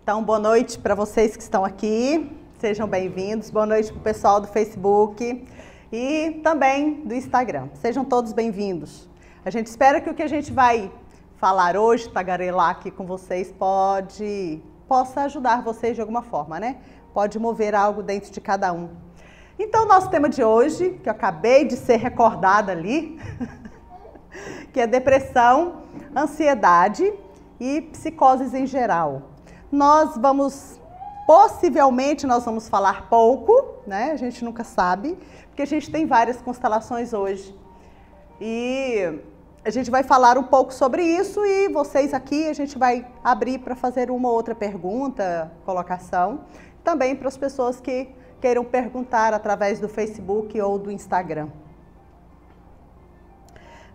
Então, boa noite para vocês que estão aqui, sejam bem-vindos. Boa noite para o pessoal do Facebook e também do Instagram. Sejam todos bem-vindos. A gente espera que o que a gente vai falar hoje, tagarelar aqui com vocês, possa ajudar vocês de alguma forma, né? Pode mover algo dentro de cada um. Então, nosso tema de hoje, que eu acabei de ser recordada ali, que é depressão, ansiedade e psicoses em geral. Possivelmente nós vamos falar pouco, né? A gente nunca sabe, porque a gente tem várias constelações hoje. E a gente vai falar um pouco sobre isso e vocês aqui a gente vai abrir para fazer uma ou outra pergunta, colocação. Também para as pessoas que queiram perguntar através do Facebook ou do Instagram.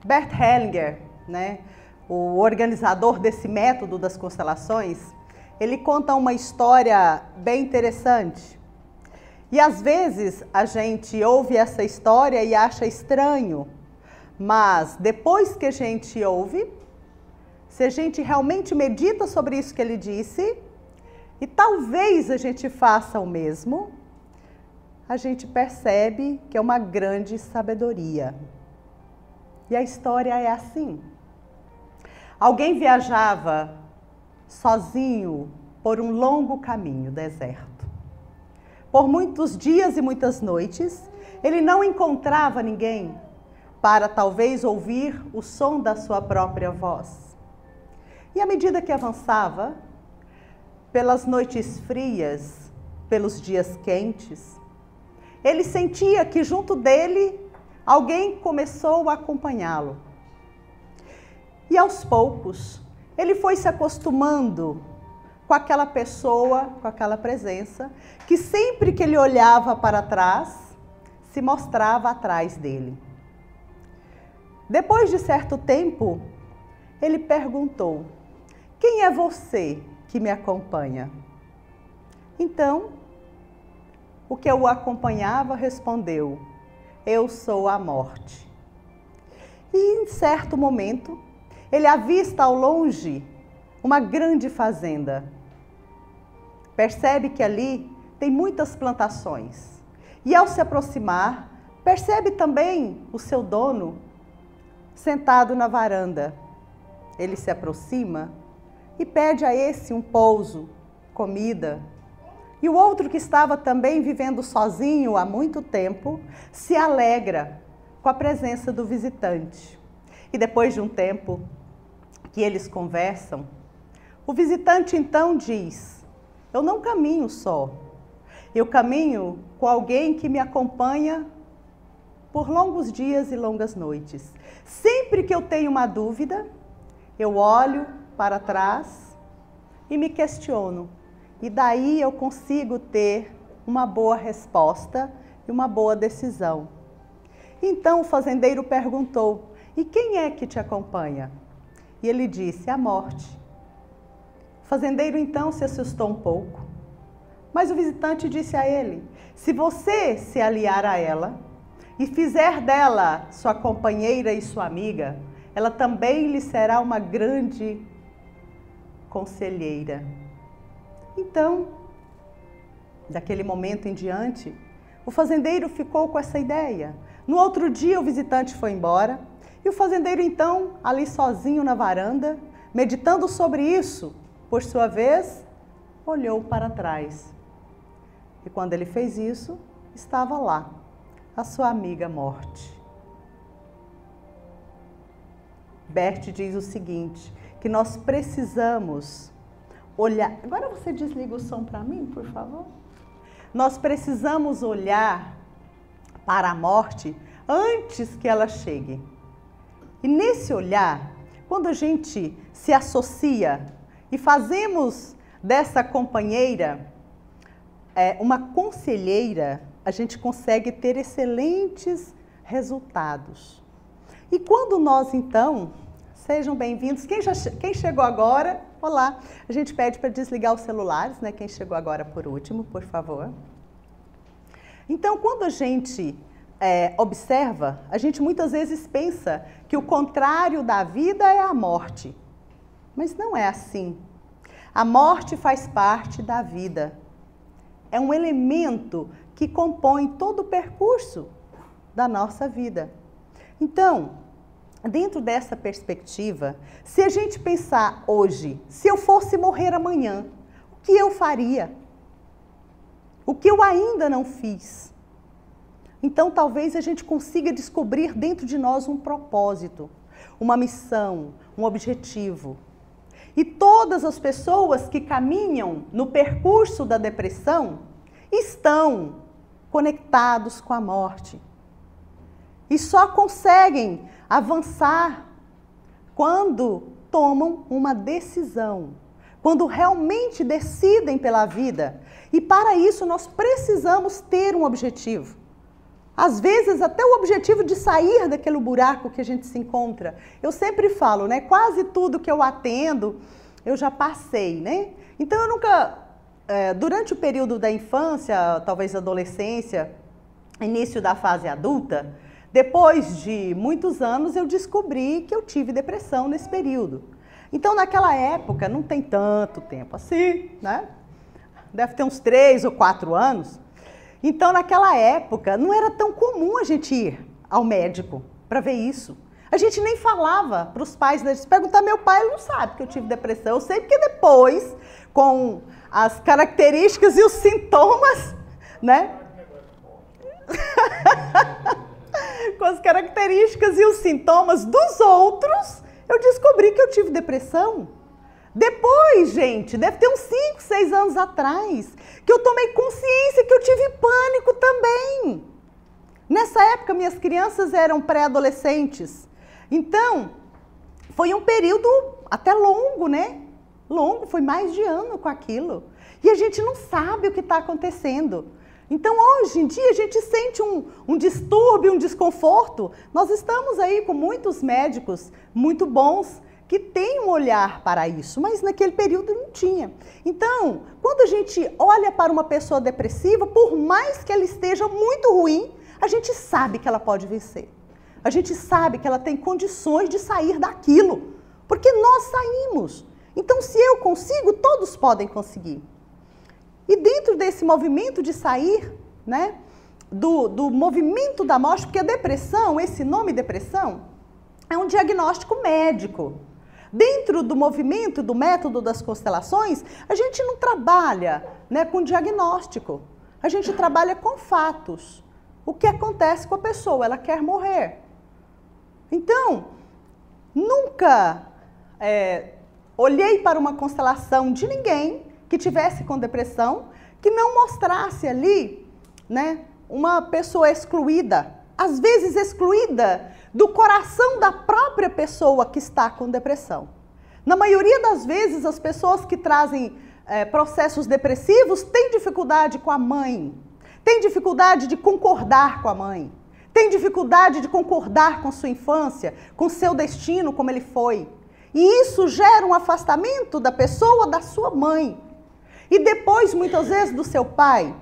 Bert Hellinger, né, o organizador desse método das constelações, ele conta uma história bem interessante. E às vezes a gente ouve essa história e acha estranho, mas depois que a gente ouve, se a gente realmente medita sobre isso que ele disse, e talvez a gente faça o mesmo, a gente percebe que é uma grande sabedoria. E a história é assim. Alguém viajava sozinho por um longo caminho deserto. Por muitos dias e muitas noites, ele não encontrava ninguém para talvez ouvir o som da sua própria voz. E à medida que avançava, pelas noites frias, pelos dias quentes, ele sentia que junto dele alguém começou a acompanhá-lo. E aos poucos, ele foi se acostumando com aquela pessoa, com aquela presença, que sempre que ele olhava para trás, se mostrava atrás dele. Depois de certo tempo, ele perguntou: "Quem é você que me acompanha?" Então, o que o acompanhava respondeu: "Eu sou a morte." E em certo momento, ele avista ao longe uma grande fazenda. Percebe que ali tem muitas plantações. E ao se aproximar, percebe também o seu dono sentado na varanda. Ele se aproxima e pede a esse um pouso, comida. E o outro, que estava também vivendo sozinho há muito tempo, se alegra com a presença do visitante. E depois de um tempo que eles conversam, o visitante então diz: "Eu não caminho só, eu caminho com alguém que me acompanha por longos dias e longas noites. Sempre que eu tenho uma dúvida, eu olho para trás e me questiono. E daí eu consigo ter uma boa resposta e uma boa decisão." Então o fazendeiro perguntou: "E quem é que te acompanha?" E ele disse: "A morte." O fazendeiro então se assustou um pouco, mas o visitante disse a ele: "Se você se aliar a ela e fizer dela sua companheira e sua amiga, ela também lhe será uma grande conselheira." Então, daquele momento em diante, o fazendeiro ficou com essa ideia. No outro dia, o visitante foi embora e o fazendeiro, então, ali sozinho na varanda, meditando sobre isso, por sua vez, olhou para trás. E quando ele fez isso, estava lá a sua amiga morte. Bert diz o seguinte, que nós precisamos olhar... Agora você desliga o som para mim, por favor? Nós precisamos olhar para a morte antes que ela chegue. E nesse olhar, quando a gente se associa e fazemos dessa companheira uma conselheira, a gente consegue ter excelentes resultados. E quando nós, então, sejam bem-vindos, quem chegou agora, olá, a gente pede para desligar os celulares, né? Quem chegou agora por último, por favor. Então, quando a gente observa, a gente muitas vezes pensa que o contrário da vida é a morte. Mas não é assim. A morte faz parte da vida. É um elemento que compõe todo o percurso da nossa vida. Então, dentro dessa perspectiva, se a gente pensar hoje, se eu fosse morrer amanhã, o que eu faria? O que eu ainda não fiz? Então, talvez a gente consiga descobrir dentro de nós um propósito, uma missão, um objetivo. E todas as pessoas que caminham no percurso da depressão estão conectados com a morte. E só conseguem avançar quando tomam uma decisão, quando realmente decidem pela vida. E para isso nós precisamos ter um objetivo. Às vezes até o objetivo de sair daquele buraco que a gente se encontra. Eu sempre falo, né? Quase tudo que eu atendo, eu já passei, né? Então eu nunca, durante o período da infância, talvez adolescência, início da fase adulta, depois de muitos anos eu descobri que eu tive depressão nesse período. Então naquela época, não tem tanto tempo assim, né? Deve ter uns 3 ou 4 anos. Então, naquela época, não era tão comum a gente ir ao médico para ver isso. A gente nem falava para os pais. Se perguntar, meu pai, ele não sabe que eu tive depressão. Eu sei porque depois, com as características e os sintomas, né? Com as características e os sintomas dos outros, eu descobri que eu tive depressão. Depois, gente, deve ter uns 5, 6 anos atrás, que eu tomei consciência que eu tive pânico também. Nessa época, minhas crianças eram pré-adolescentes. Então, foi um período até longo, né? Longo, foi mais de ano com aquilo. E a gente não sabe o que está acontecendo. Então, hoje em dia, a gente sente um distúrbio, um desconforto. Nós estamos aí com muitos médicos muito bons, que tem um olhar para isso, mas naquele período não tinha. Então, quando a gente olha para uma pessoa depressiva, por mais que ela esteja muito ruim, a gente sabe que ela pode vencer. A gente sabe que ela tem condições de sair daquilo, porque nós saímos. Então, se eu consigo, todos podem conseguir. E dentro desse movimento de sair, né, do movimento da morte, porque a depressão, esse nome depressão, é um diagnóstico médico. Dentro do movimento, do método das constelações, a gente não trabalha, né, com diagnóstico. A gente trabalha com fatos. O que acontece com a pessoa? Ela quer morrer. Então, nunca olhei para uma constelação de ninguém que tivesse com depressão, que não mostrasse ali, né, uma pessoa excluída. Às vezes excluída do coração da própria pessoa que está com depressão. Na maioria das vezes, as pessoas que trazem processos depressivos têm dificuldade com a mãe, têm dificuldade de concordar com a mãe, têm dificuldade de concordar com sua infância, com seu destino, como ele foi. E isso gera um afastamento da pessoa da sua mãe. E depois, muitas vezes, do seu pai.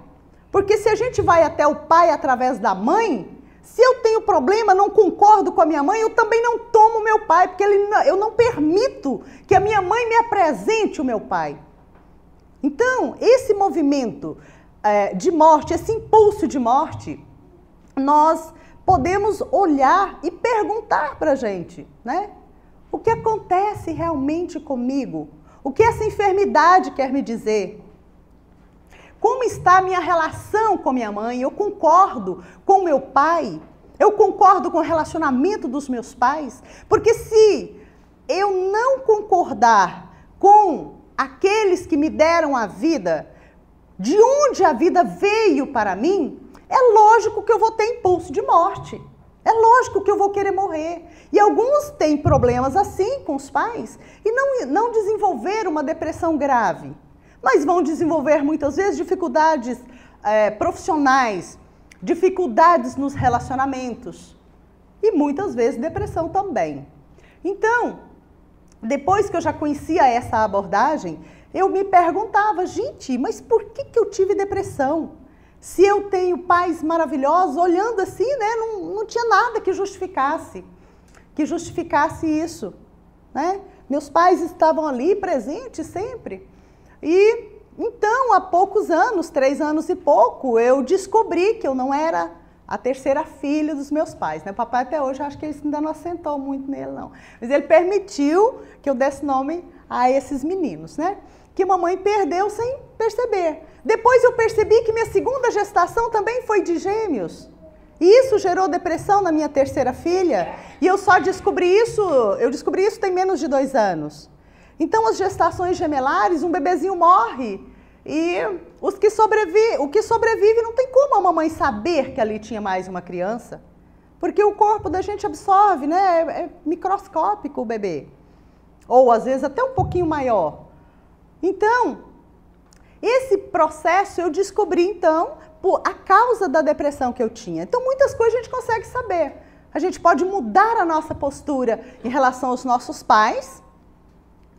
Porque se a gente vai até o pai através da mãe, se eu tenho problema, não concordo com a minha mãe, eu também não tomo o meu pai, porque eu não permito que a minha mãe me apresente o meu pai. Então, esse movimento de morte, esse impulso de morte, nós podemos olhar e perguntar para a gente, né? O que acontece realmente comigo? O que essa enfermidade quer me dizer? Como está a minha relação com minha mãe? Eu concordo com meu pai? Eu concordo com o relacionamento dos meus pais? Porque se eu não concordar com aqueles que me deram a vida, de onde a vida veio para mim, é lógico que eu vou ter impulso de morte. É lógico que eu vou querer morrer. E alguns têm problemas assim com os pais e não desenvolveram uma depressão grave. Mas vão desenvolver muitas vezes dificuldades profissionais, dificuldades nos relacionamentos e muitas vezes depressão também. Então, depois que eu já conhecia essa abordagem, eu me perguntava, gente, mas por que eu tive depressão? Se eu tenho pais maravilhosos, olhando assim, né, não tinha nada que justificasse isso, né? Meus pais estavam ali presentes sempre. E então, há poucos anos, 3 anos e pouco, eu descobri que eu não era a terceira filha dos meus pais, né? O papai até hoje, acho que ele ainda não assentou muito nele, não. Mas ele permitiu que eu desse nome a esses meninos, né? Que a mamãe perdeu sem perceber. Depois eu percebi que minha segunda gestação também foi de gêmeos. E isso gerou depressão na minha terceira filha. E eu só descobri isso tem menos de 2 anos. Então, as gestações gemelares, um bebezinho morre. E o que sobrevive não tem como a mamãe saber que ali tinha mais uma criança. Porque o corpo da gente absorve, né? É microscópico o bebê. Ou, às vezes, até um pouquinho maior. Então, esse processo eu descobri, então, por a causa da depressão que eu tinha. Então, muitas coisas a gente consegue saber. A gente pode mudar a nossa postura em relação aos nossos pais.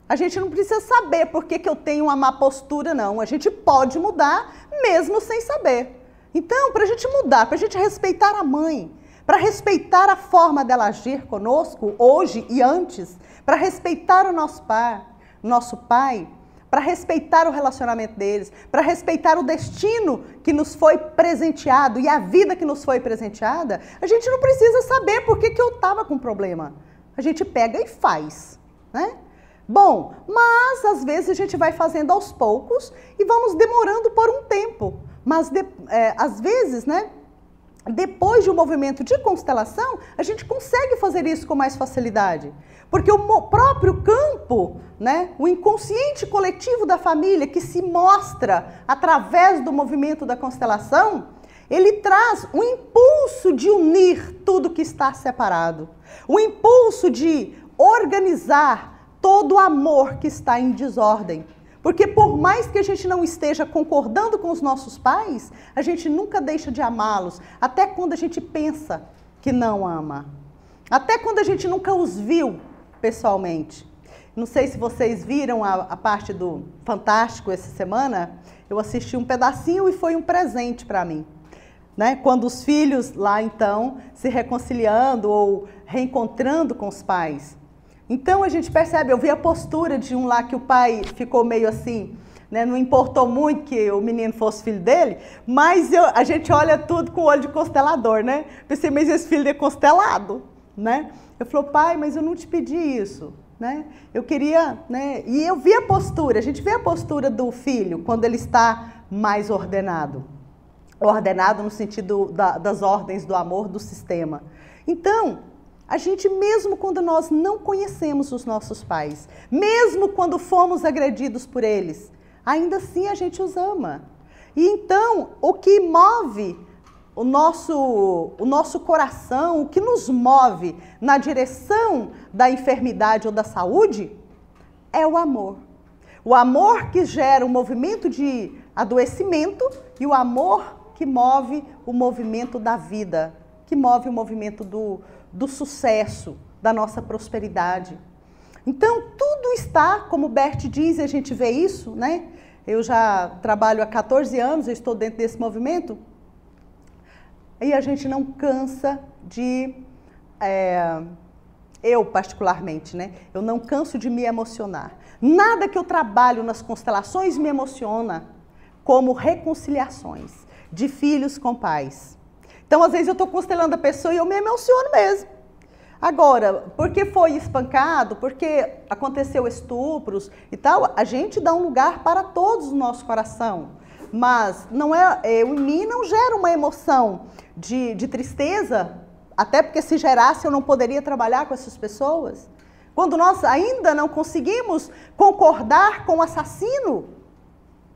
A gente não precisa saber por que eu tenho uma má postura, não. A gente pode mudar mesmo sem saber. Então, para a gente mudar, para a gente respeitar a mãe, para respeitar a forma dela agir conosco, hoje e antes, para respeitar o nosso pai, para respeitar o relacionamento deles, para respeitar o destino que nos foi presenteado e a vida que nos foi presenteada, a gente não precisa saber por que eu estava com problema. A gente pega e faz, né? Bom, mas às vezes a gente vai fazendo aos poucos e vamos demorando por um tempo. Mas às vezes, né, depois de um movimento de constelação, a gente consegue fazer isso com mais facilidade. Porque o próprio campo, né, o inconsciente coletivo da família que se mostra através do movimento da constelação, ele traz o impulso de unir tudo que está separado. O impulso de organizar todo o amor que está em desordem. Porque por mais que a gente não esteja concordando com os nossos pais, a gente nunca deixa de amá-los, até quando a gente pensa que não ama. Até quando a gente nunca os viu pessoalmente. Não sei se vocês viram a parte do Fantástico essa semana, eu assisti um pedacinho e foi um presente para mim. Né? Quando os filhos lá então se reconciliando ou reencontrando com os pais. Então a gente percebe, eu vi a postura de um lá que o pai ficou meio assim, né, não importou muito que o menino fosse filho dele, mas a gente olha tudo com o olho de constelador, né? Pensei, mas esse filho é constelado, né? Eu falei, pai, mas eu não te pedi isso, né? Eu queria, né? E eu vi a postura, a gente vê a postura do filho quando ele está mais ordenado. Ordenado no sentido das ordens do amor, do sistema. Então, a gente, mesmo quando nós não conhecemos os nossos pais, mesmo quando fomos agredidos por eles, ainda assim a gente os ama. E então, o que move o nosso coração, o que nos move na direção da enfermidade ou da saúde, é o amor. O amor que gera um movimento de adoecimento e o amor que move o movimento da vida, que move o movimento do sucesso, da nossa prosperidade. Então, tudo está, como o Bert diz, e a gente vê isso, né? Eu já trabalho há 14 anos, eu estou dentro desse movimento, e a gente não cansa de, eu particularmente, né? Eu não canso de me emocionar. Nada que eu trabalho nas constelações me emociona como reconciliações de filhos com pais. Então, às vezes eu estou constelando a pessoa e eu me emociono mesmo. Agora, porque foi espancado, porque aconteceu estupros e tal, a gente dá um lugar para todos no nosso coração. Mas não em mim não gera uma emoção de tristeza, até porque se gerasse eu não poderia trabalhar com essas pessoas. Quando nós ainda não conseguimos concordar com o assassino,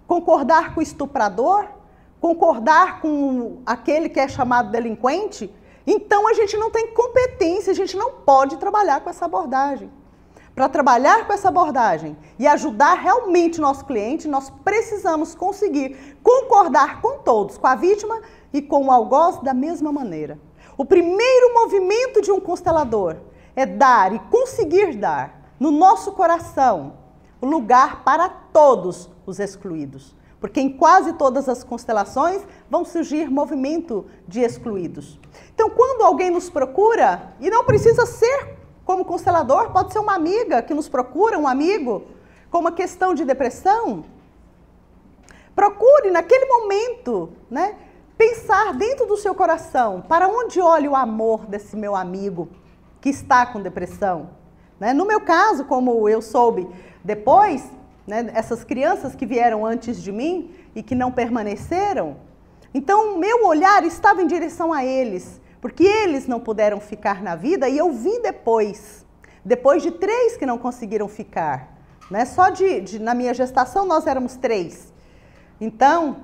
concordar com o estuprador, concordar com aquele que é chamado delinquente, então a gente não tem competência, a gente não pode trabalhar com essa abordagem. Para trabalhar com essa abordagem e ajudar realmente o nosso cliente, nós precisamos conseguir concordar com todos, com a vítima e com o algoz da mesma maneira. O primeiro movimento de um constelador é dar e conseguir dar no nosso coração o lugar para todos os excluídos. Porque em quase todas as constelações vão surgir movimento de excluídos. Então, quando alguém nos procura, e não precisa ser como constelador, pode ser uma amiga que nos procura, um amigo, com uma questão de depressão, procure naquele momento, né, pensar dentro do seu coração, para onde olha o amor desse meu amigo que está com depressão. Né? No meu caso, como eu soube depois, né, essas crianças que vieram antes de mim e que não permaneceram, então o meu olhar estava em direção a eles, porque eles não puderam ficar na vida e eu vim depois de 3 que não conseguiram ficar. Né? Só na minha gestação nós éramos 3. Então,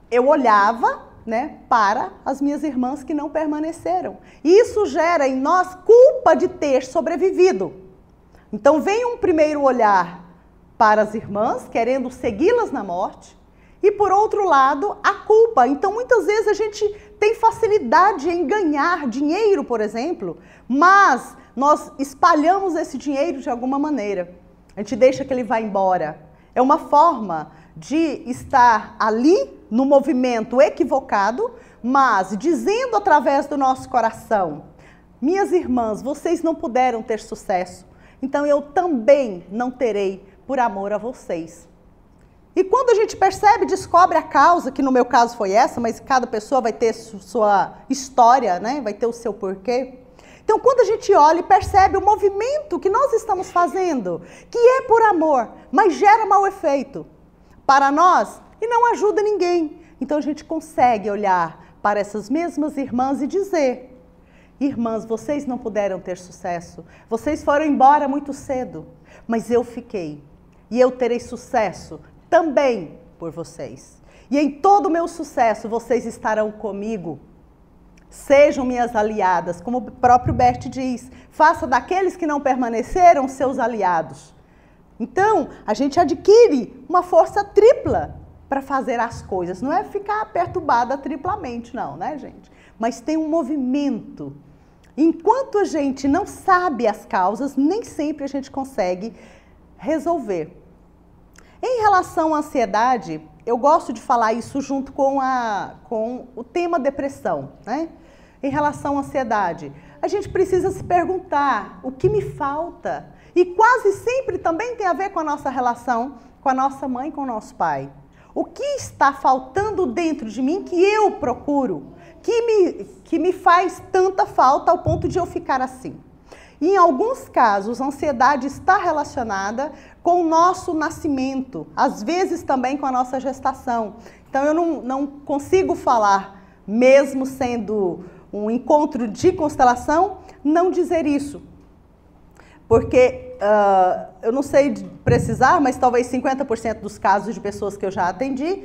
eu olhava, né, para as minhas irmãs que não permaneceram. E isso gera em nós culpa de ter sobrevivido. Então vem um primeiro olhar para as irmãs, querendo segui-las na morte, e por outro lado, a culpa. Então muitas vezes a gente tem facilidade em ganhar dinheiro, por exemplo, mas nós espalhamos esse dinheiro de alguma maneira. A gente deixa que ele vá embora. É uma forma de estar ali no movimento equivocado, mas dizendo através do nosso coração: minhas irmãs, vocês não puderam ter sucesso, então eu também não terei por amor a vocês. E quando a gente percebe, descobre a causa, que no meu caso foi essa, mas cada pessoa vai ter sua história, né? Vai ter o seu porquê. Então, quando a gente olha e percebe o movimento que nós estamos fazendo, que é por amor, mas gera mau efeito para nós e não ajuda ninguém. Então, a gente consegue olhar para essas mesmas irmãs e dizer: irmãs, vocês não puderam ter sucesso, vocês foram embora muito cedo, mas eu fiquei e eu terei sucesso também por vocês. E em todo o meu sucesso, vocês estarão comigo. Sejam minhas aliadas, como o próprio Bert diz, faça daqueles que não permaneceram seus aliados. Então, a gente adquire uma força tripla para fazer as coisas. Não é ficar perturbada triplamente, não, né, gente? Mas tem um movimento. Enquanto a gente não sabe as causas, nem sempre a gente consegue resolver. Em relação à ansiedade, eu gosto de falar isso junto com o tema depressão, né? Em relação à ansiedade, a gente precisa se perguntar o que me falta. E quase sempre também tem a ver com a nossa relação com a nossa mãe e com o nosso pai. O que está faltando dentro de mim que eu procuro, que me faz tanta falta ao ponto de eu ficar assim? E em alguns casos, a ansiedade está relacionada com o nosso nascimento, às vezes também com a nossa gestação. Então eu não consigo falar, mesmo sendo um encontro de constelação, não dizer isso. Porque eu não sei precisar, mas talvez 50% dos casos de pessoas que eu já atendi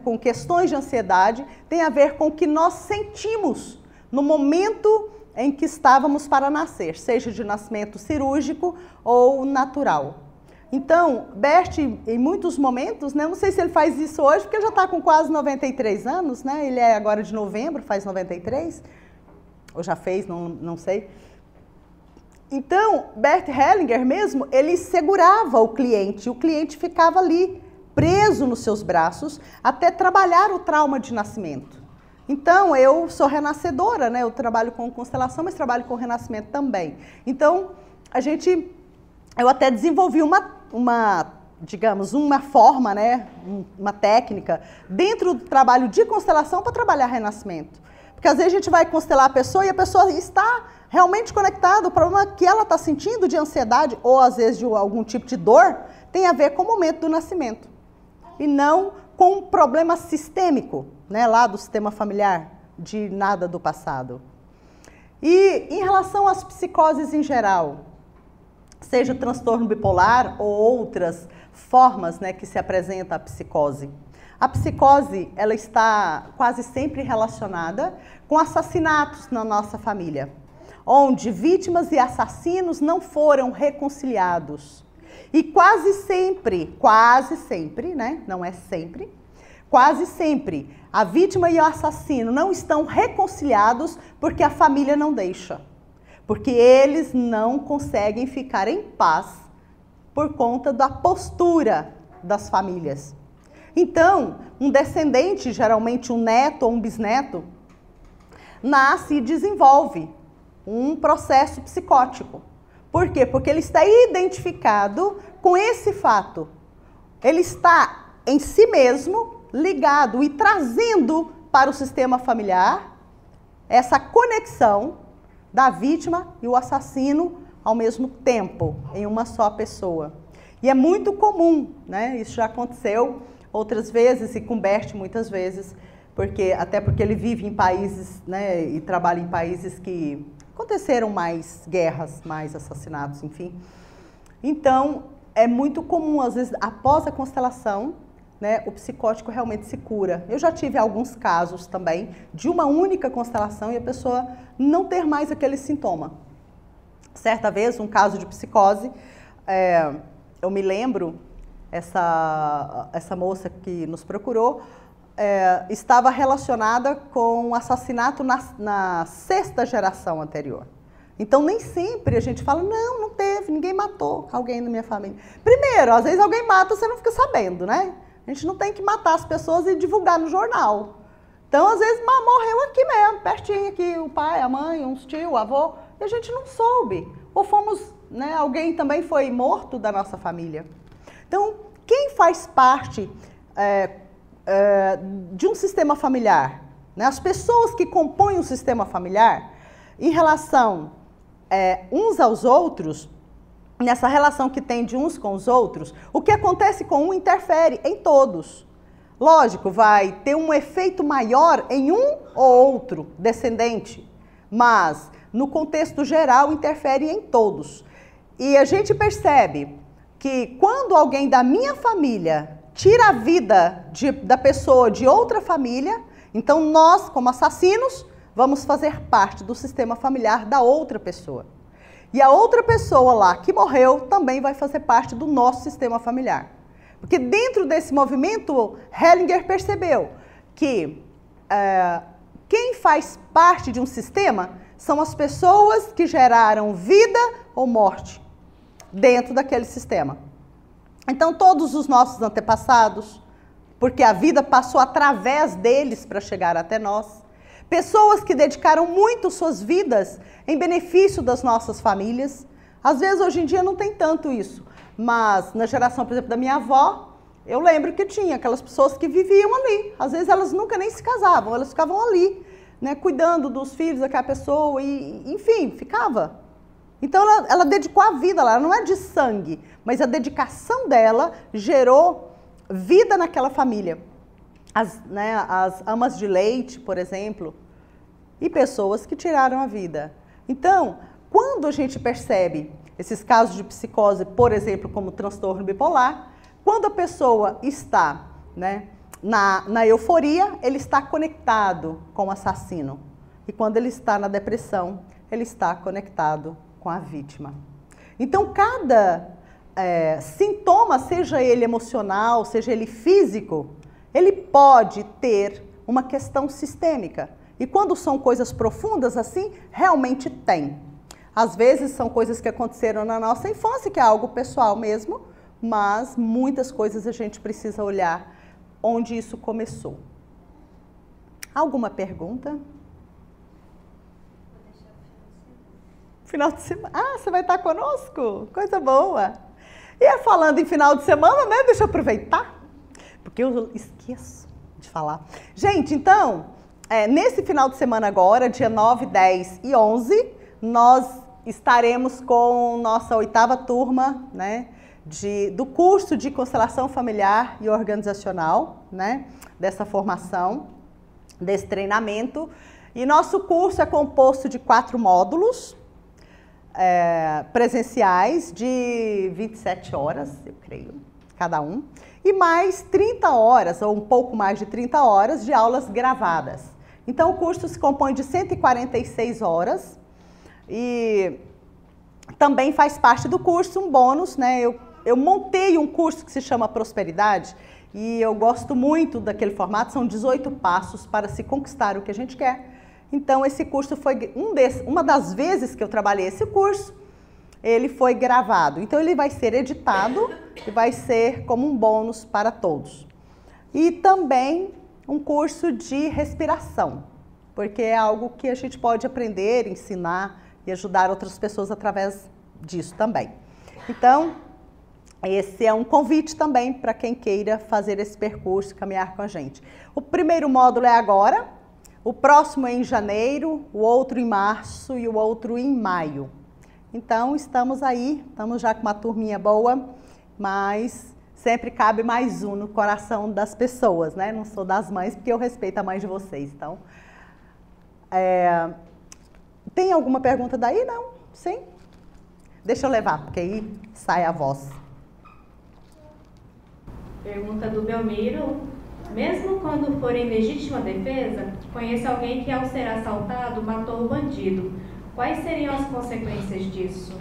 com questões de ansiedade tem a ver com o que nós sentimos no momento em que estávamos para nascer, seja de nascimento cirúrgico ou natural. Então, Bert, em muitos momentos, né, não sei se ele faz isso hoje, porque já está com quase 93 anos, né? Ele é agora de novembro, faz 93, ou já fez, não sei. Então, Bert Hellinger mesmo, ele segurava o cliente ficava ali, preso nos seus braços, até trabalhar o trauma de nascimento. Então, eu sou renascedora, né? Eu trabalho com constelação, mas trabalho com renascimento também. Então, eu até desenvolvi digamos, uma forma, né? Uma técnica dentro do trabalho de constelação para trabalhar renascimento. Porque às vezes a gente vai constelar a pessoa e a pessoa está realmente conectada, o problema que ela está sentindo de ansiedade ou às vezes de algum tipo de dor tem a ver com o momento do nascimento e não com um problema sistêmico, né, lá do sistema familiar, de nada do passado. E em relação às psicoses em geral, seja o transtorno bipolar ou outras formas, né, que se apresenta a psicose. A psicose, ela está quase sempre relacionada com assassinatos na nossa família, onde vítimas e assassinos não foram reconciliados. E quase sempre, né, não é sempre, quase sempre, a vítima e o assassino não estão reconciliados porque a família não deixa. Porque eles não conseguem ficar em paz por conta da postura das famílias. Então, um descendente, geralmente um neto ou um bisneto, nasce e desenvolve um processo psicótico. Por quê? Porque ele está identificado com esse fato. ele está em si mesmo ligado e trazendo para o sistema familiar essa conexão da vítima e o assassino ao mesmo tempo, em uma só pessoa. E é muito comum, né? Isso já aconteceu outras vezes e com Bert muitas vezes, até porque ele vive em países, né, e trabalha em países que aconteceram mais guerras, mais assassinatos, enfim. Então, é muito comum, às vezes, após a constelação, né, o psicótico realmente se cura. Eu já tive alguns casos também de uma única constelação e a pessoa não ter mais aquele sintoma. Certa vez, um caso de psicose, eu me lembro, essa moça que nos procurou, estava relacionada com um assassinato na 6ª geração anterior. Então, nem sempre a gente fala, não teve, ninguém matou alguém da minha família. Primeiro, às vezes alguém mata, você não fica sabendo, né? A gente não tem que matar as pessoas e divulgar no jornal. Então, às vezes, morreu aqui mesmo, pertinho aqui, o pai, a mãe, uns tio, o avô, e a gente não soube. Ou fomos, né, alguém também foi morto da nossa família. Então, quem faz parte de um sistema familiar, né, as pessoas que compõem o sistema familiar, em relação uns aos outros, nessa relação que tem de uns com os outros, o que acontece com um interfere em todos. Lógico, vai ter um efeito maior em um ou outro descendente, mas no contexto geral interfere em todos. E a gente percebe que quando alguém da minha família tira a vida da pessoa de outra família, então nós, como assassinos, vamos fazer parte do sistema familiar da outra pessoa. E a outra pessoa lá que morreu também vai fazer parte do nosso sistema familiar. Porque dentro desse movimento, Hellinger percebeu que quem faz parte de um sistema são as pessoas que geraram vida ou morte dentro daquele sistema. Então, todos os nossos antepassados, porque a vida passou através deles para chegar até nós, pessoas que dedicaram muito suas vidas em benefício das nossas famílias. Às vezes, hoje em dia, não tem tanto isso. Mas, na geração, por exemplo, da minha avó, eu lembro que tinha aquelas pessoas que viviam ali. Às vezes, elas nunca nem se casavam, elas ficavam ali, né, cuidando dos filhos daquela pessoa e, enfim, ficava. Então, ela dedicou a vida lá, ela não é de sangue, mas a dedicação dela gerou vida naquela família. As amas de leite, por exemplo, e pessoas que tiraram a vida. Então, quando a gente percebe esses casos de psicose, por exemplo, como transtorno bipolar, quando a pessoa está, né, na euforia, ele está conectado com o assassino. E quando ele está na depressão, ele está conectado com a vítima. Então, cada sintoma, seja ele emocional, seja ele físico, ele pode ter uma questão sistêmica. E quando são coisas profundas assim, realmente tem. Às vezes são coisas que aconteceram na nossa infância, que é algo pessoal mesmo, mas muitas coisas a gente precisa olhar onde isso começou. Alguma pergunta? Final de semana. Ah, você vai estar conosco? Coisa boa. E falando em final de semana, né? Deixa eu aproveitar, porque eu esqueço de falar. Gente, então, nesse final de semana agora, dia 9, 10 e 11, nós estaremos com nossa 8ª turma, né, do curso de constelação familiar e organizacional, né, dessa formação, desse treinamento. E nosso curso é composto de 4 módulos presenciais de 27 horas, eu creio, cada um, e mais 30 horas, ou um pouco mais de 30 horas, de aulas gravadas. Então, o curso se compõe de 146 horas e também faz parte do curso um bônus, né? Eu montei um curso que se chama Prosperidade e eu gosto muito daquele formato, são 18 passos para se conquistar o que a gente quer. Então, esse curso foi uma das vezes que eu trabalhei esse curso, ele foi gravado. Então, ele vai ser editado e vai ser como um bônus para todos. E também um curso de respiração, porque é algo que a gente pode aprender, ensinar e ajudar outras pessoas através disso também. Então, esse é um convite também para quem queira fazer esse percurso, caminhar com a gente. O primeiro módulo é agora, o próximo é em janeiro, o outro em março e o outro em maio. Então, estamos aí, estamos já com uma turminha boa, mas sempre cabe mais um no coração das pessoas, né? Não sou das mães, porque eu respeito a mãe de vocês. Então, tem alguma pergunta daí? Não? Sim? Deixa eu levar, porque aí sai a voz. Pergunta do Belmiro. Mesmo quando for em legítima defesa, conheço alguém que ao ser assaltado matou o bandido. Quais seriam as consequências disso?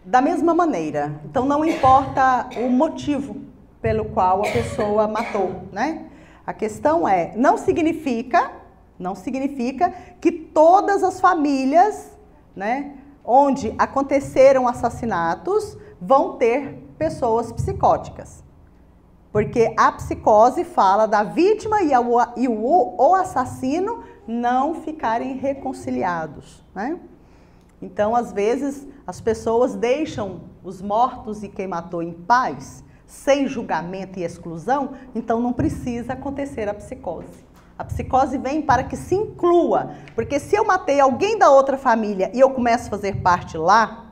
Da mesma maneira. Então não importa o motivo pelo qual a pessoa matou, né? A questão é, não significa que todas as famílias, né, onde aconteceram assassinatos, vão ter pessoas psicóticas. Porque a psicose fala da vítima e o assassino não ficarem reconciliados, né? Então, às vezes, as pessoas deixam os mortos e quem matou em paz, sem julgamento e exclusão, então não precisa acontecer a psicose. A psicose vem para que se inclua, porque se eu matei alguém da outra família e eu começo a fazer parte lá,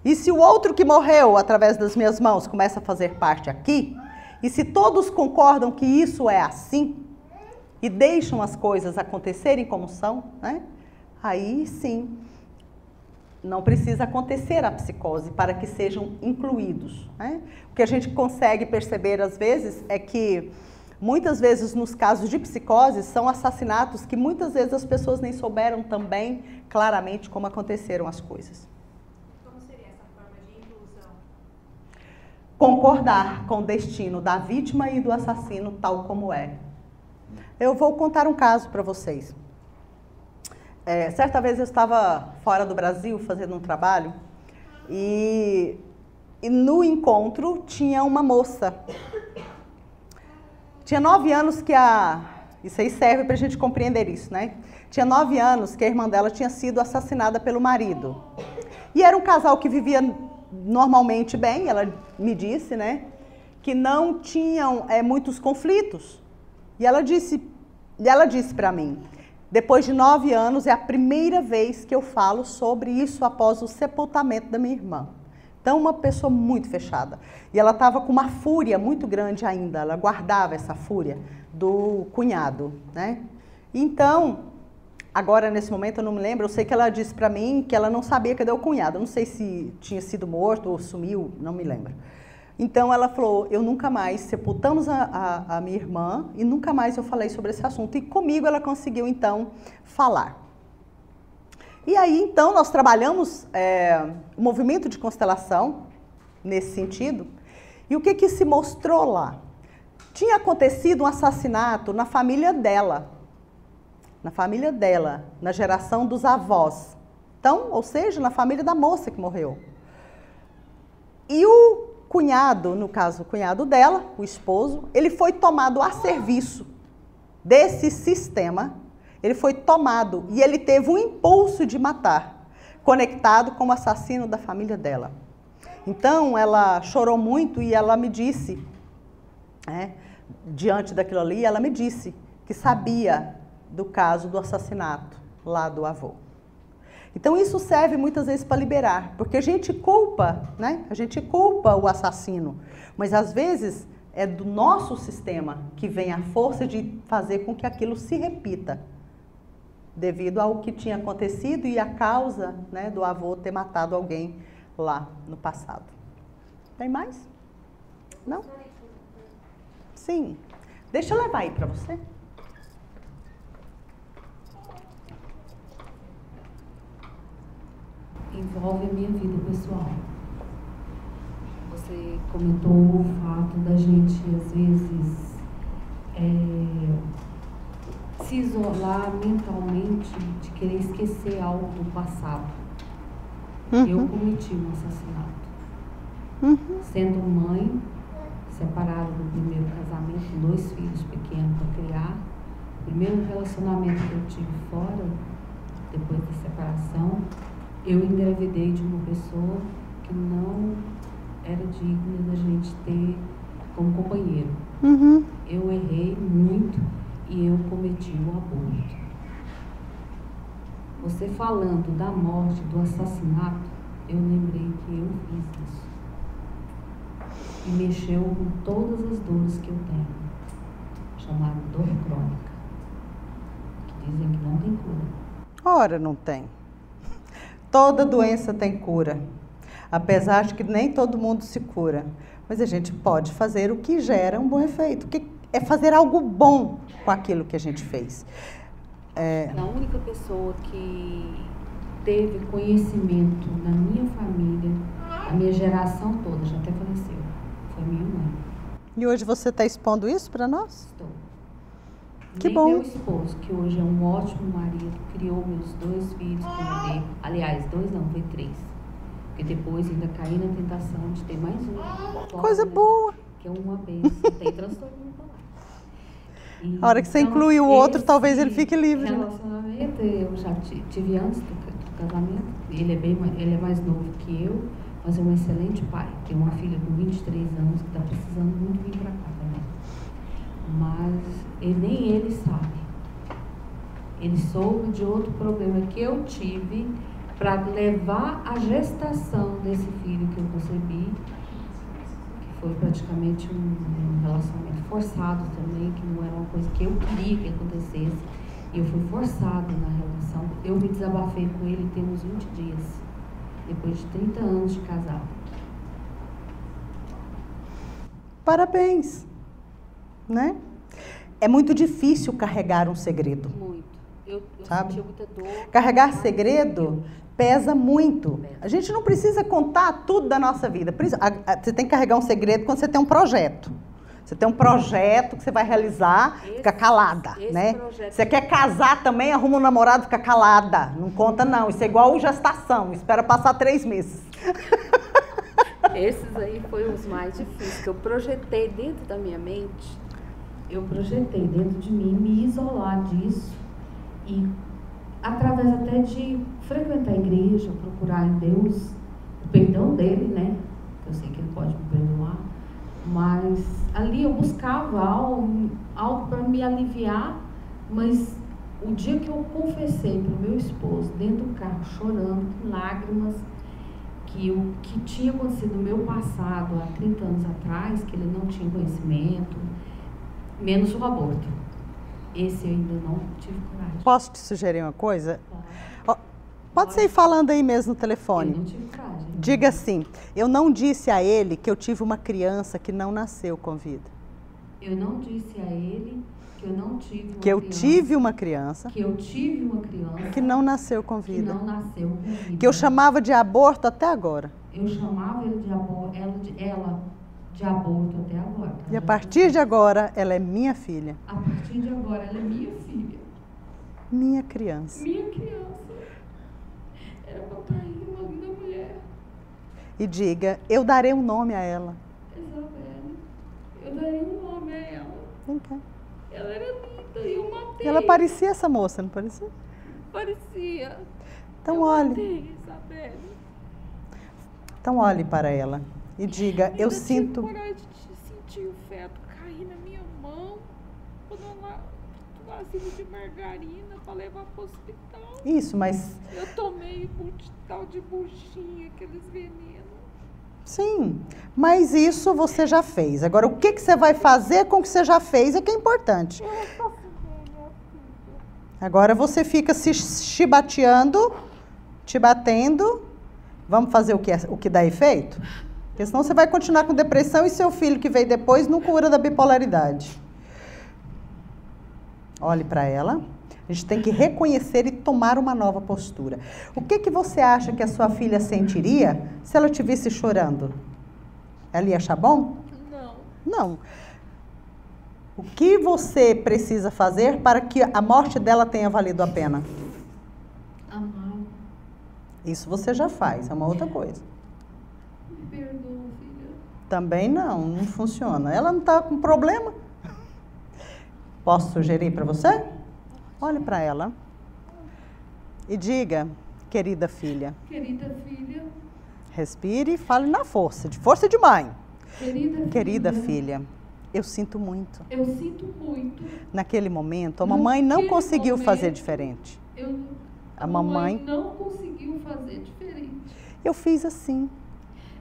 e se o outro que morreu através das minhas mãos começa a fazer parte aqui, e se todos concordam que isso é assim, e deixam as coisas acontecerem como são, né? Aí sim, não precisa acontecer a psicose para que sejam incluídos, né? O que a gente consegue perceber às vezes é que muitas vezes nos casos de psicose são assassinatos que muitas vezes as pessoas nem souberam também claramente como aconteceram as coisas. Como seria essa forma de inclusão? Concordar com o destino da vítima e do assassino tal como é. Eu vou contar um caso para vocês. Certa vez eu estava fora do Brasil fazendo um trabalho e no encontro tinha uma moça. Tinha 9 anos que isso aí serve para a gente compreender isso, né? Tinha 9 anos que a irmã dela tinha sido assassinada pelo marido. E era um casal que vivia normalmente bem, ela me disse, né? Que não tinham muitos conflitos. E ela disse para mim, depois de 9 anos é a primeira vez que eu falo sobre isso após o sepultamento da minha irmã. Então, uma pessoa muito fechada. E ela estava com uma fúria muito grande ainda, ela guardava essa fúria do cunhado, né? Então, agora nesse momento eu não me lembro, eu sei que ela disse para mim que ela não sabia cadê o cunhado, eu não sei se tinha sido morto ou sumiu, não me lembro. Então ela falou, eu nunca mais, sepultamos a minha irmã e nunca mais eu falei sobre esse assunto. E comigo ela conseguiu então falar. E aí então nós trabalhamos o movimento de constelação nesse sentido. E o que se mostrou lá? Tinha acontecido um assassinato na família dela. Na geração dos avós. Então, ou seja, na família da moça que morreu. E o cunhado, no caso o cunhado dela, o esposo, ele foi tomado a serviço desse sistema, ele foi tomado e ele teve um impulso de matar, conectado com o assassino da família dela. Então ela chorou muito e ela me disse, diante daquilo ali, ela me disse que sabia do caso do assassinato lá do avô. Então isso serve muitas vezes para liberar, porque a gente culpa, né? A gente culpa o assassino, mas às vezes é do nosso sistema que vem a força de fazer com que aquilo se repita, devido ao que tinha acontecido e a causa, né, do avô ter matado alguém lá no passado. Tem mais? Não? Sim. Deixa eu levar aí para você. Envolve a minha vida pessoal. Você comentou o fato da gente, às vezes, se isolar mentalmente, de querer esquecer algo do passado. Eu cometi um assassinato. Sendo mãe, separada do primeiro casamento, 2 filhos pequenos para criar, o primeiro relacionamento que eu tive fora, depois da separação, Eu engravidei de uma pessoa que não era digna da gente ter como companheiro. Uhum. Eu errei muito e eu cometi o aborto. Você falando da morte, do assassinato, eu lembrei que eu fiz isso. E mexeu com todas as dores que eu tenho, chamada dor crônica, que dizem que não tem cura. Ora, não tem. Toda doença tem cura. Apesar de que nem todo mundo se cura. Mas a gente pode fazer o que gera um bom efeito, que é fazer algo bom com aquilo que a gente fez. A única pessoa que teve conhecimento na minha família, a minha geração toda, já até faleceu, foi minha mãe. E hoje você está expondo isso para nós? Estou. Que Nem bom. meu esposo, que hoje é um ótimo marido, criou meus 2 filhos com bebê. Aliás, 2 não, foi 3. Porque depois ainda caí na tentação de ter mais um. Coisa boa. Que é uma bênção, tem transtorno bipolar. A hora que você inclui o outro, talvez ele fique livre. Relacionamento, eu já tive antes do casamento. Ele é mais novo que eu, mas é um excelente pai. Tem uma filha com 23 anos que está precisando muito vir para cá também. Mas nem ele sabe. Ele soube de outro problema que eu tive para levar a gestação desse filho que eu concebi, que foi praticamente um relacionamento forçado também, que não era uma coisa que eu queria que acontecesse. E eu fui forçada na relação. Eu me desabafei com ele tem uns 20 dias, depois de 30 anos de casado. Parabéns, né? É muito difícil carregar um segredo. Muito. Eu sabe? senti muita dor. Carregar segredo pesa muito. A gente não precisa contar tudo da nossa vida. Você tem que carregar um segredo quando você tem um projeto. Você tem um projeto que você vai realizar, fica calada, né? Você quer casar também, arruma um namorado, fica calada. Não conta não, isso é igual gestação, espera passar 3 meses. Esses aí foram os mais difíceis, que eu projetei dentro da minha mente. Eu projetei dentro de mim me isolar disso e através até de frequentar a igreja, procurar em Deus o perdão dele, né? Eu sei que ele pode me perdoar, mas ali eu buscava algo para me aliviar, mas o dia que eu confessei para o meu esposo, dentro do carro, chorando, com lágrimas, que o que tinha acontecido no meu passado, há 30 anos atrás, que ele não tinha conhecimento, menos o aborto. Esse eu ainda não tive coragem. Posso te sugerir uma coisa? Pode ser ir falando aí mesmo no telefone. Eu não tive coragem. Diga assim, eu não disse a ele que eu tive uma criança que não nasceu com vida. Eu não disse a ele que eu não tive uma que eu criança, tive uma criança que eu tive uma criança que não nasceu com que vida. não nasceu com vida. Que eu chamava de aborto até agora. Eu chamava ele de aborto, ela de aborto até agora. Tá? E a partir de agora, ela é minha filha. A partir de agora, ela é minha filha. Minha criança. Minha criança. Era pra estar aí uma linda mulher. E diga, eu darei um nome a ela. Isabelle. Eu darei um nome a ela. Vem cá. Ela era linda e eu matei. Ela parecia essa moça, não parecia? Parecia. Então eu olhe. Matei, Isabelle. Então olhe para ela e diga, eu sinto... Eu tive coragem de sentir o feto cair na minha mão, quando ela vasilha de margarina para levar para o hospital. Isso, mas... Eu tomei tal de buchinha, aqueles venenos. Sim, mas isso você já fez. Agora, o que você vai fazer com o que você já fez é que é importante. Agora você fica se chibateando, te batendo. Vamos fazer o que dá efeito? Porque senão você vai continuar com depressão e seu filho que veio depois não cura da bipolaridade. Olhe para ela. A gente tem que reconhecer e tomar uma nova postura. O que você acha que a sua filha sentiria se ela te visse chorando? Ela ia achar bom? Não. Não. O que você precisa fazer para que a morte dela tenha valido a pena? Amar. Isso você já faz, é uma outra coisa. Me perdoa, filha. Também não funciona. Ela não está com problema? Posso sugerir para você? Olhe para ela e diga Querida filha. Querida filha. Respire e fale na força, de força de mãe. Querida filha, eu sinto muito. Eu sinto muito. Naquele momento, a mamãe não conseguiu fazer diferente. A mamãe não conseguiu fazer diferente. Eu fiz assim.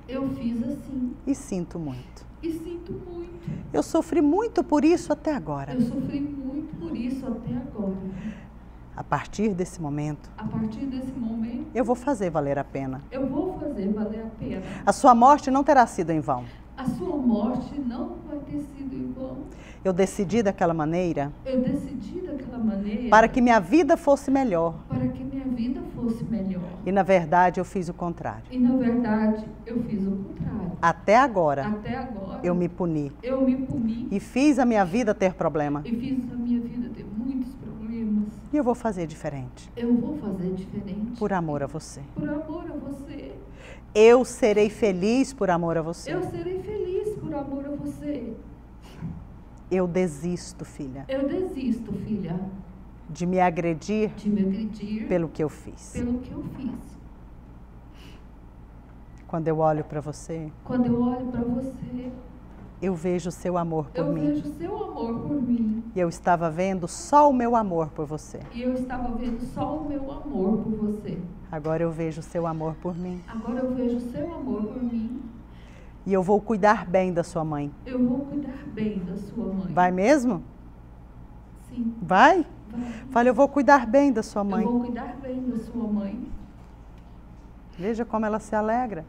Eu fiz assim. E sinto muito. E sinto muito. Eu sofri muito por isso até agora. Eu sofri muito por isso até agora. A partir desse momento, eu vou fazer valer a pena. Eu vou fazer valer a pena. A sua morte não terá sido em vão. A sua morte não vai ter sido em vão. Eu decidi daquela maneira. Eu decidi daquela maneira. Para que minha vida fosse melhor. Para que minha vida fosse melhor. E na verdade eu fiz o contrário. E na verdade eu fiz o contrário. Até agora. Até agora. Eu me puni. Eu me puni. E fiz a minha vida ter problema. E fiz a minha vida ter muitos problemas. E eu vou fazer diferente. Eu vou fazer diferente. Por amor a você. Por amor a você. Eu serei feliz por amor a você. Eu serei feliz por amor a você. Eu desisto, filha. Eu desisto, filha. De me agredir. De me agredir. Pelo que eu fiz. Pelo que eu fiz. Quando eu olho para você. Quando eu olho para você. Eu vejo o seu amor por mim. Eu vejo o seu amor por mim. E eu estava vendo só o meu amor por você. E eu estava vendo só o meu amor por você. Agora eu vejo o seu amor por mim. Agora eu vejo o seu amor por mim. E eu vou cuidar bem da sua mãe. Eu vou cuidar bem da sua mãe. Vai mesmo? Sim. Vai? Vai. Fala, eu vou cuidar bem da sua mãe. Eu vou cuidar bem da sua mãe. Veja como ela se alegra.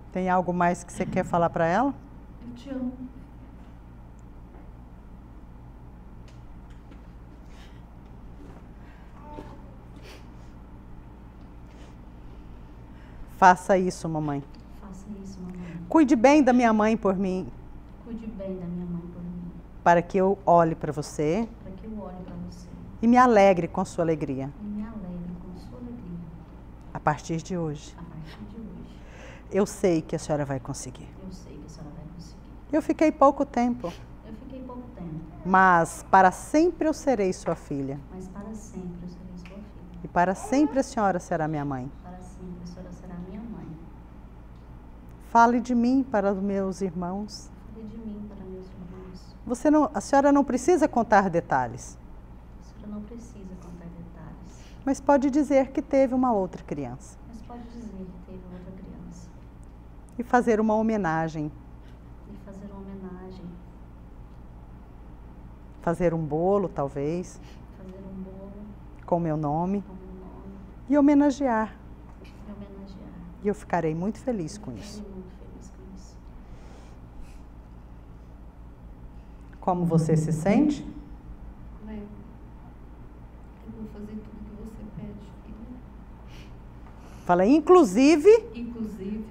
Tem algo mais que você quer falar para ela? Eu te amo. Faça isso, mamãe. Faça isso, mamãe. Cuide bem da minha mãe por mim. Cuide bem da minha mãe por mim. Para que eu olhe para você. Para que eu olhe para você. E me alegre com sua alegria. E me alegre com sua alegria. A partir de hoje. A partir de hoje. Eu sei que a senhora vai conseguir. Eu sei que a senhora vai conseguir. Eu fiquei pouco tempo. Eu fiquei pouco tempo. Mas para sempre eu serei sua filha. Mas para sempre eu serei sua filha. E para sempre a senhora será minha mãe. Para sempre a senhora será minha mãe. Fale de mim para os meus irmãos. Fale de mim para meus irmãos. A senhora não precisa contar detalhes. A senhora não precisa contar detalhes. Mas pode dizer que teve uma outra criança. Mas pode dizer que teve outra criança. E fazer uma homenagem. E fazer uma homenagem. Fazer um bolo, talvez. Fazer um bolo. Com meu nome. Com meu nome. E homenagear. E homenagear. E eu ficarei muito feliz com isso. Ficarei muito feliz com isso. Como você se sente? Léo, eu vou fazer tudo que você pede, filha. Fala, inclusive,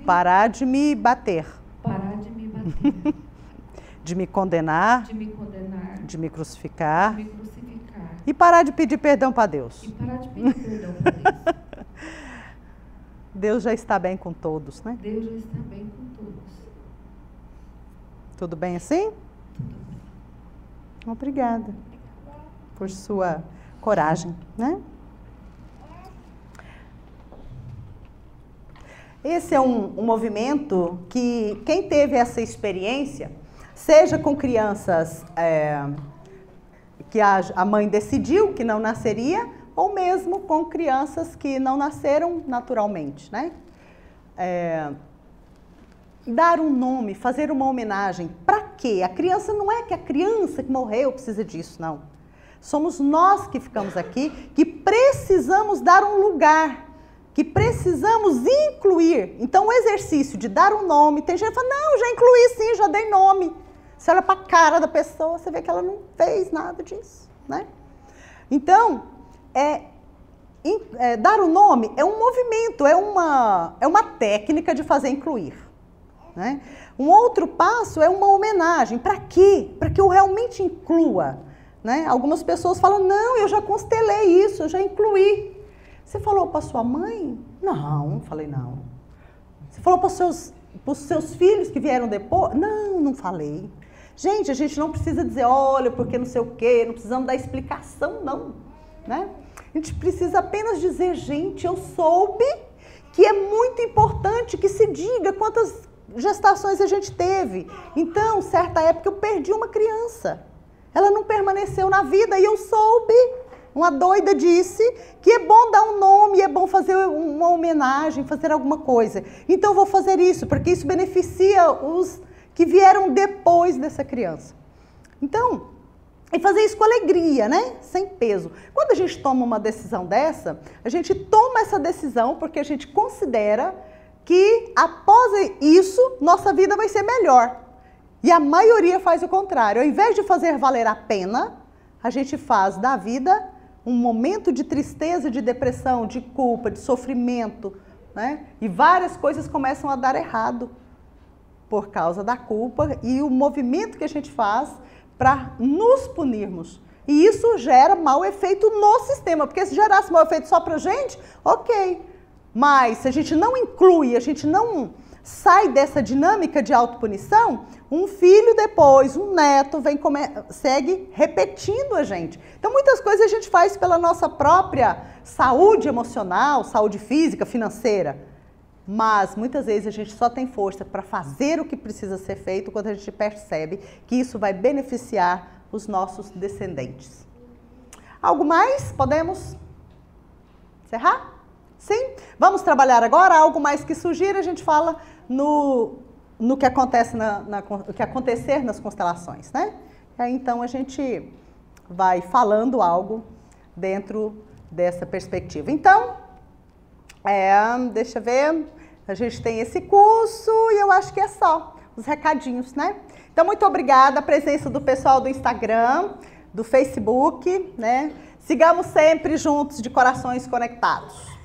parar de me bater. Parar de me bater. De me condenar. De me condenar. De me crucificar. De me crucificar. E parar de pedir perdão para Deus. E parar de pedir perdão para Deus. Deus já está bem com todos, né? Deus já está bem com todos. Tudo bem assim? Tudo bem. Obrigada por sua coragem, né? Esse é um movimento que quem teve essa experiência, seja com crianças que a mãe decidiu que não nasceria, ou mesmo com crianças que não nasceram naturalmente, né? Dar um nome, fazer uma homenagem. Para quê? A criança não é que a criança que morreu precisa disso, não. Somos nós que ficamos aqui, que precisamos dar um lugar, que precisamos incluir. Então, o exercício de dar um nome, tem gente que fala, não, já incluí sim, já dei nome. Você olha para a cara da pessoa, você vê que ela não fez nada disso, né? Então, dar o nome é um movimento, é uma técnica de fazer incluir. Né? Um outro passo é uma homenagem. Para quê? Para que eu realmente inclua. Né? Algumas pessoas falam, não, eu já constelei isso, eu já incluí. Você falou para sua mãe? Não, falei não. Você falou para os seus filhos que vieram depois? Não, não falei. Gente, a gente não precisa dizer, olha, porque não sei o quê, não precisamos dar explicação, não, né? A gente precisa apenas dizer, gente, eu soube que é muito importante que se diga quantas gestações a gente teve. Então, certa época eu perdi uma criança. Ela não permaneceu na vida e eu soube. Uma doida disse que é bom dar um nome, é bom fazer uma homenagem, fazer alguma coisa. Então eu vou fazer isso, porque isso beneficia os que vieram depois dessa criança. Então, e fazer isso com alegria, né? Sem peso. Quando a gente toma uma decisão dessa, a gente toma essa decisão porque a gente considera que após isso, nossa vida vai ser melhor. E a maioria faz o contrário. Ao invés de fazer valer a pena, a gente faz da vida um momento de tristeza, de depressão, de culpa, de sofrimento, né? E várias coisas começam a dar errado por causa da culpa e o movimento que a gente faz para nos punirmos. E isso gera mau efeito no sistema, porque se gerasse mau efeito só pra gente, ok. Mas se a gente não inclui, a gente não sai dessa dinâmica de autopunição, um filho depois, um neto, segue repetindo a gente. Então muitas coisas a gente faz pela nossa própria saúde emocional, saúde física, financeira. Mas muitas vezes a gente só tem força para fazer o que precisa ser feito quando a gente percebe que isso vai beneficiar os nossos descendentes. Algo mais? Podemos encerrar? Sim? Vamos trabalhar agora? Algo mais que sugira, a gente fala no que acontece o que acontecer nas constelações, né? E aí, então a gente vai falando algo dentro dessa perspectiva. Então, deixa eu ver, a gente tem esse curso e eu acho que é só os recadinhos, né? Então, muito obrigada a presença do pessoal do Instagram, do Facebook, né? Sigamos sempre juntos de corações conectados.